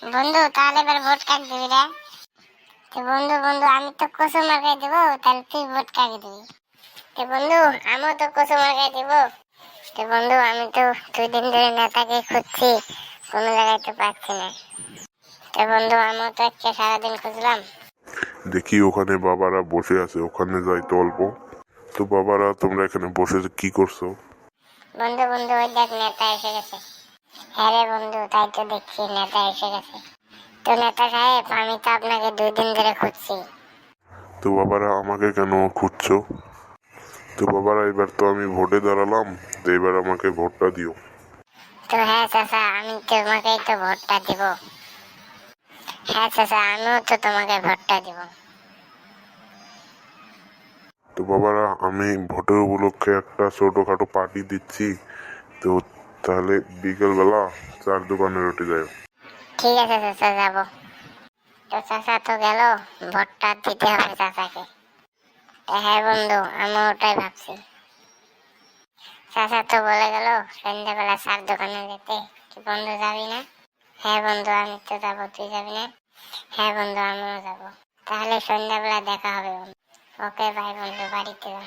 বন্ধু তাহলে এবার ভোট কাকে দিবি রে? তো বন্ধু বন্ধু আমি তো কসুর মার্কাই দিব, তাহলে তুই ভোট কাকে দিবি? তো বন্ধু আমিও তো কসুর মার্কাই দিব। তো বন্ধু আমি তো 2 দিন ধরে নেতাকে খুঁজছি, কোনো জায়গায় তো পাচ্ছি না। তো বন্ধু আমিও তো আজকে সারাদিন খুঁজলাম। দেখি ওখানে বাবারা বসে আছে, ওখানে যাই তো অল্প। তো বাবারা তোমরা এখানে বসে কি করছো? বন্ধু বন্ধু ওই দেখ নেতা এসে গেছে। হ্যাঁ রে বন্ধু, তাই তো দেখছি নেতা এসে গেছে। তো নেতা সাহেব আমি তো আপনাকে 2 দিন ধরে খুঁজছি। তো বাবারা আমাকে কেন খুঁজছো? তো বাবারা এবার তো আমি ভোটে দাঁড়ালাম, তো এবার আমাকে ভোটটা দিও। তো হ্যাঁ চাচা, আমি তোমাকেই তো ভোটটা দিব। হ্যাঁ চাচা, আমিও তো তোমাকে ভোটটা দিব। তো বাবারা আমি ভোটের উপলক্ষে একটা ছোটখাটো পার্টি দিচ্ছি। তো তাহলে বিকেল বেলা চার দোকানে রুটি যাই। ঠিক আছে চাচা, যাবো। তো চাচা তো গেল, ভোটটা দিতে হবে চাচাকে। তো হ্যাঁ বন্ধু আমি ওটাই ভাবছি। চাচা তো বলে গেল সন্ধ্যাবেলা চার দোকানে যেতে। কি বন্ধু যাবি না? হ্যাঁ বন্ধু আমি তো যাবো, তুই যাবি না? হ্যাঁ বন্ধু আমিও যাবো। তাহলে সন্ধ্যাবেলা দেখা হবে বন্ধু। ওকে বাই বন্ধু, বাড়িতে যা।